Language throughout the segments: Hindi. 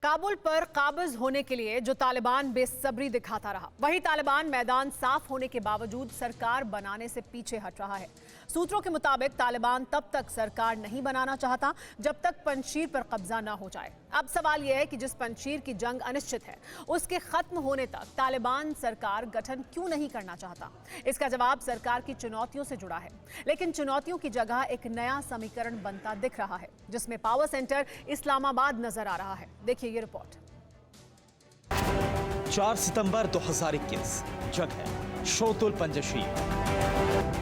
काबुल पर काबिज होने के लिए जो तालिबान बेसब्री दिखाता रहा, वही तालिबान मैदान साफ होने के बावजूद सरकार बनाने से पीछे हट रहा है। सूत्रों के मुताबिक तालिबान तब तक सरकार नहीं बनाना चाहता जब तक पंजशीर पर कब्जा ना हो जाए। अब सवाल यह है कि जिस पंजशीर की जंग अनिश्चित है, उसके खत्म होने तक तालिबान सरकार गठन क्यों नहीं करना चाहता। इसका जवाब सरकार की चुनौतियों से जुड़ा है, लेकिन चुनौतियों की जगह एक नया समीकरण बनता दिख रहा है, जिसमें पावर सेंटर इस्लामाबाद नजर आ रहा है। देखिए ये रिपोर्ट। 4 सितंबर 2021 जगह शोतुल पंजशीर।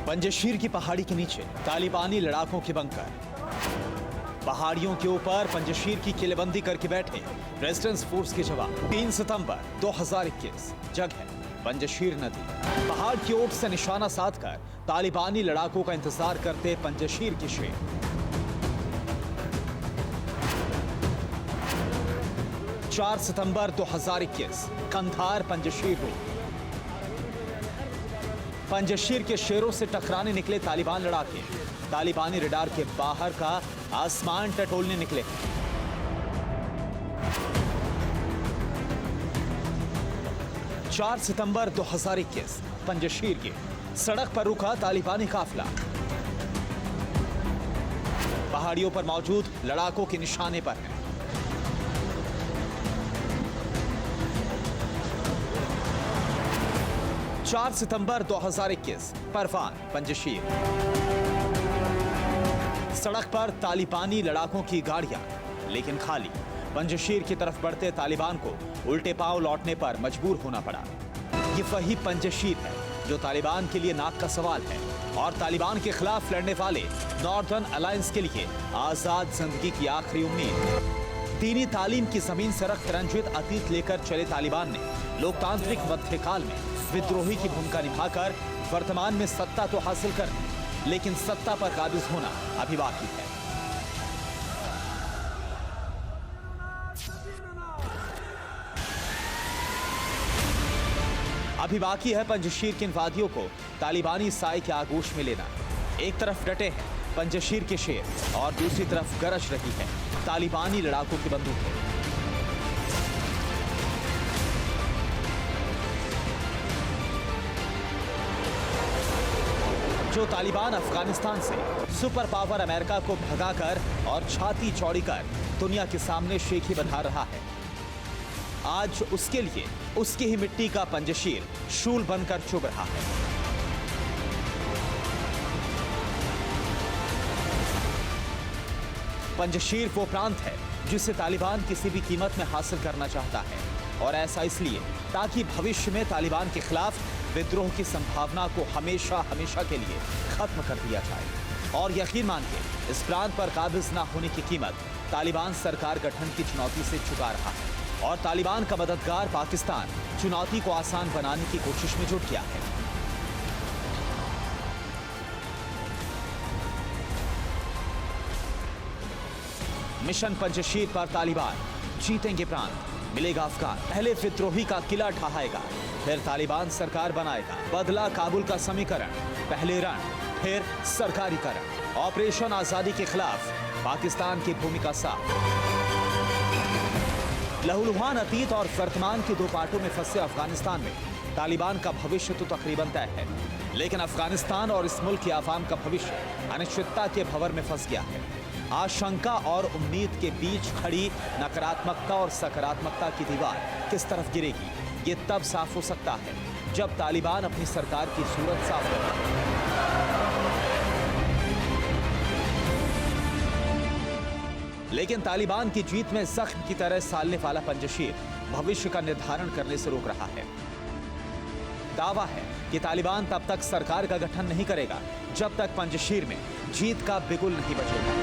पंजशीर की पहाड़ी के नीचे तालिबानी लड़ाकों के बंकर। पहाड़ियों के ऊपर पंजशीर की किलेबंदी करके बैठे रेजिस्टेंस फोर्स के जवान। 3 सितंबर 2021 जगह पंजशीर नदी। पहाड़ की ओट से निशाना साधकर तालिबानी लड़ाकों का इंतजार करते पंजशीर के शेर। 4 सितंबर 2021 कंधार पंजशीर रोड। पंजशीर के शेरों से टकराने निकले तालिबान लड़ाके तालिबानी रडार के बाहर का आसमान टटोलने निकले। चार सितंबर 2021 पंजशीर के सड़क पर रुका तालिबानी काफिला। पहाड़ियों पर मौजूद लड़ाकों के निशाने पर है। चार सितंबर 2021 परवान पंजशीर। सड़क पर तालिबानी लड़ाकों की गाड़ियां, लेकिन खाली। पंजशीर की तरफ बढ़ते तालिबान को उल्टे पांव लौटने पर मजबूर होना पड़ा। ये वही पंजशीर है जो तालिबान के लिए नाक का सवाल है और तालिबान के खिलाफ लड़ने वाले नॉर्दर्न अलायंस के लिए आजाद जिंदगी की आखिरी उम्मीद। दीनी तालीम की जमीन से रक्त रंजित अतीत लेकर चले तालिबान ने लोकतांत्रिक मध्यकाल में विद्रोही की भूमिका निभाकर वर्तमान में सत्ता तो हासिल कर, लेकिन सत्ता पर काबिज होना अभी बाकी है। अभी बाकी है पंजशीर की इन वादियों को तालिबानी साए के आगोश में लेना। एक तरफ डटे हैं पंजशीर के शेर और दूसरी तरफ गरज रही है तालिबानी लड़ाकों की बंदूकें। जो तालिबान अफगानिस्तान से सुपर पावर अमेरिका को भगाकर और छाती चौड़ी कर दुनिया के सामने शेखी बधा रहा है, आज उसके लिए उसकी ही मिट्टी का पंजशीर शूल बनकर चुभ रहा है। पंजशीर वो प्रांत है जिसे तालिबान किसी भी कीमत में हासिल करना चाहता है, और ऐसा इसलिए ताकि भविष्य में तालिबान के खिलाफ विद्रोह की संभावना को हमेशा हमेशा के लिए खत्म कर दिया जाए। और यकीन मानिए इस प्रांत पर काबिज ना होने की कीमत तालिबान सरकार गठन की चुनौती से चुका रहा है, और तालिबान का मददगार पाकिस्तान चुनौती को आसान बनाने की कोशिश में जुट गया है। मिशन पंजशीर पर तालिबान जीतेंगे प्रांत, मिलेगा अफगान। पहले विद्रोही का किला ढहाएगा, फिर तालिबान सरकार बनाएगा। बदला काबुल का समीकरण, पहले रण फिर सरकारीकरण। ऑपरेशन आजादी के खिलाफ पाकिस्तान की भूमिका साफ। लहूलुहान अतीत और वर्तमान के दो पार्टों में फंसे अफगानिस्तान में तालिबान का भविष्य तो तकरीबन तय है, लेकिन अफगानिस्तान और इस मुल्क के अवाम का भविष्य अनिश्चितता के भंवर में फंस गया है। आशंका और उम्मीद के बीच खड़ी नकारात्मकता और सकारात्मकता की दीवार किस तरफ गिरेगी, ये तब साफ हो सकता है जब तालिबान अपनी सरकार की सूरत साफ करे। लेकिन तालिबान की जीत में जख्म की तरह सालने वाला पंजशीर भविष्य का निर्धारण करने से रोक रहा है। दावा है कि तालिबान तब तक सरकार का गठन नहीं करेगा जब तक पंजशीर में जीत का बिगुल नहीं बजेगा।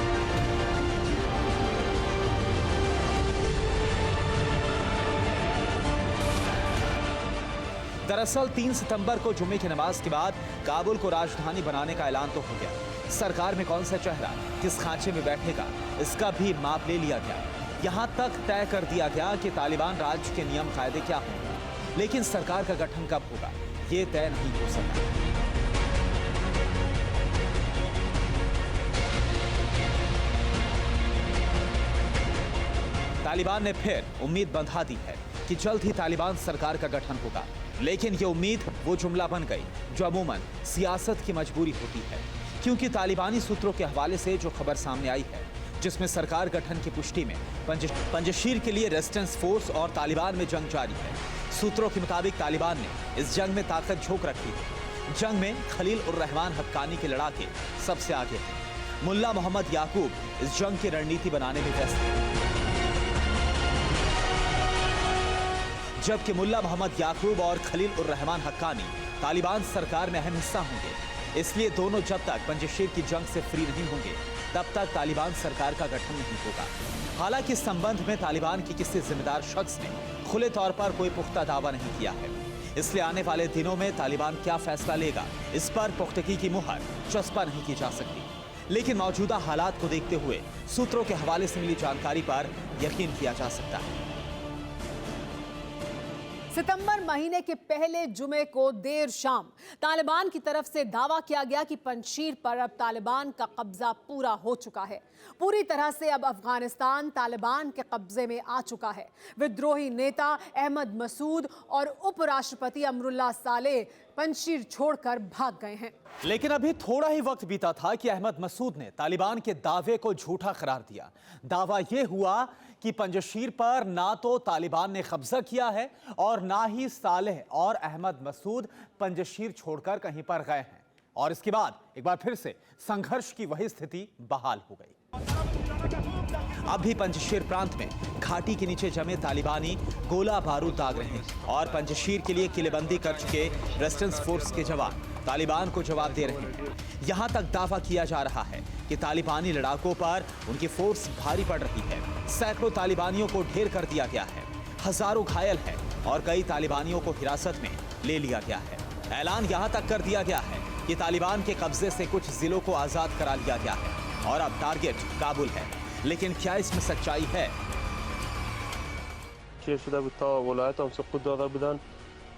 दरअसल 3 सितंबर को जुमे की नमाज के बाद काबुल को राजधानी बनाने का ऐलान तो हो गया। सरकार में कौन सा चेहरा किस खांचे में बैठेगा, इसका भी माप ले लिया गया। यहां तक तय कर दिया गया कि तालिबान राज के नियम कायदे क्या होंगे, लेकिन सरकार का गठन कब होगा ये तय नहीं हो सका। तालिबान ने फिर उम्मीद बंधा दी है कि जल्द ही तालिबान सरकार का गठन होगा, लेकिन ये उम्मीद वो जुमला बन गई जो अमूमन सियासत की मजबूरी होती है, क्योंकि तालिबानी सूत्रों के हवाले से जो खबर सामने आई है जिसमें सरकार गठन की पुष्टि में पंजशीर के लिए रेजिस्टेंस फोर्स और तालिबान में जंग जारी है। सूत्रों के मुताबिक तालिबान ने इस जंग में ताकत झोंक रखी है। जंग में खलील उर रहमान हक्कानी के लड़ाके सबसे आगे हैं। मुल्ला मोहम्मद याकूब इस जंग की रणनीति बनाने में व्यस्त है, जबकि मुल्ला मोहम्मद याकूब और खलील उर रहमान हक्कानी तालिबान सरकार में अहम हिस्सा होंगे। इसलिए दोनों जब तक पंजशीर की जंग से फ्री नहीं होंगे तब तक तालिबान सरकार का गठन नहीं होगा। हालांकि इस संबंध में तालिबान के किसी जिम्मेदार शख्स ने खुले तौर पर कोई पुख्ता दावा नहीं किया है। इसलिए आने वाले दिनों में तालिबान क्या फैसला लेगा इस पर पुख्तगी की मुहर चस्पा नहीं की जा सकती। लेकिन मौजूदा हालात को देखते हुए सूत्रों के हवाले से मिली जानकारी पर यकीन किया जा सकता है। सितंबर महीने के पहले जुमे को देर शाम तालिबान की तरफ से दावा किया गया कि पंजशीर पर अब तालिबान का कब्जा पूरा हो चुका है। पूरी तरह से अब अफगानिस्तान तालिबान के कब्जे में आ चुका है। विद्रोही नेता अहमद मसूद और उपराष्ट्रपति अमरुल्लाह सालेह पंजशीर छोड़कर भाग गए हैं। लेकिन अभी थोड़ा ही वक्त बीता था कि अहमद मसूद ने तालिबान के दावे को झूठा करार दिया। दावा यह हुआ कि पंजशीर पर ना तो तालिबान ने कब्जा किया है और ना ही सालेह और अहमद मसूद पंजशीर छोड़कर कहीं पर गए हैं। और इसके बाद एक बार फिर से संघर्ष की वही स्थिति बहाल हो गई। अब भी पंजशीर प्रांत में घाटी के नीचे जमे तालिबानी गोला बारूद दाग रहे हैं और पंजशीर के लिए किलेबंदी कर चुके रेजिस्टेंस फोर्स के जवान तालिबान को जवाब दे रहे हैं। यहां तक दावा किया जा रहा है कि तालिबानी लड़ाकों पर उनकी फोर्स भारी पड़ रही है। सैकड़ों तालिबानियों को ढेर कर दिया गया है, हजारों घायल हैं और कई तालिबानियों को हिरासत में ले लिया गया है। ऐलान यहां तक कर दिया गया है कि तालिबान के कब्जे से कुछ जिलों को आजाद करा लिया गया है और अब टारगेट काबुल है। लेकिन क्या इसमें सच्चाई है?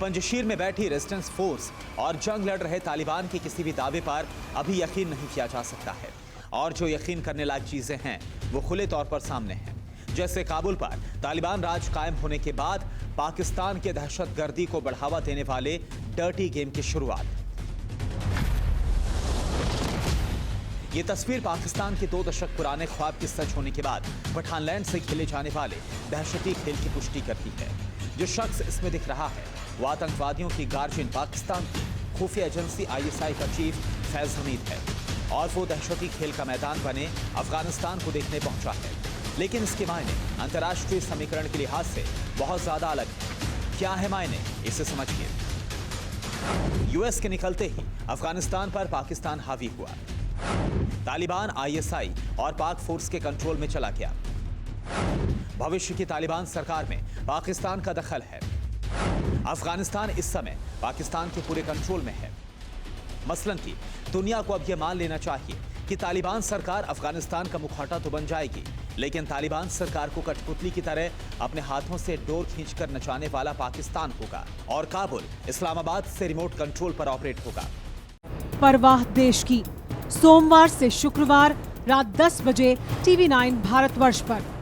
पंजशीर में बैठी रेजिस्टेंस फोर्स और जंग लड़ रहे तालिबान के किसी भी दावे पर अभी यकीन नहीं किया जा सकता है और जो यकीन करने लायक चीजें हैं वो खुले तौर पर सामने हैं। जैसे काबुल पर तालिबान राज कायम होने के बाद पाकिस्तान के दहशतगर्दी को बढ़ावा देने वाले डर्टी गेम की शुरुआत। ये तस्वीर पाकिस्तान के 2 दशक पुराने ख्वाब के सच होने के बाद पठानलैंड से खेले जाने वाले दहशती खेल की पुष्टि करती है। जो शख्स इसमें दिख रहा है वो आतंकवादियों की गार्जियन पाकिस्तान की खुफिया एजेंसी ISI का चीफ फैज हमीद है और वो दहशती खेल का मैदान बने अफगानिस्तान को देखने पहुंचा है। लेकिन इसके मायने अंतर्राष्ट्रीय समीकरण के लिहाज से बहुत ज्यादा अलग है। क्या है मायने, इसे समझिए। US के निकलते ही अफगानिस्तान पर पाकिस्तान हावी हुआ। तालिबान ISI और पाक फोर्स के कंट्रोल में चला गया। भविष्य की तालिबान सरकार में पाकिस्तान का दखल है। अफगानिस्तान इस समय पाकिस्तान के पूरे कंट्रोल में है। मसलन की दुनिया को अब यह मान लेना चाहिए कि तालिबान सरकार अफगानिस्तान का मुखौटा तो बन जाएगी, लेकिन तालिबान सरकार को कठपुतली की तरह अपने हाथों से डोर खींचकर नचाने वाला पाकिस्तान होगा और काबुल इस्लामाबाद से रिमोट कंट्रोल पर ऑपरेट होगा। परवाह देश की, सोमवार से शुक्रवार रात 10 बजे TV9 भारतवर्ष पर।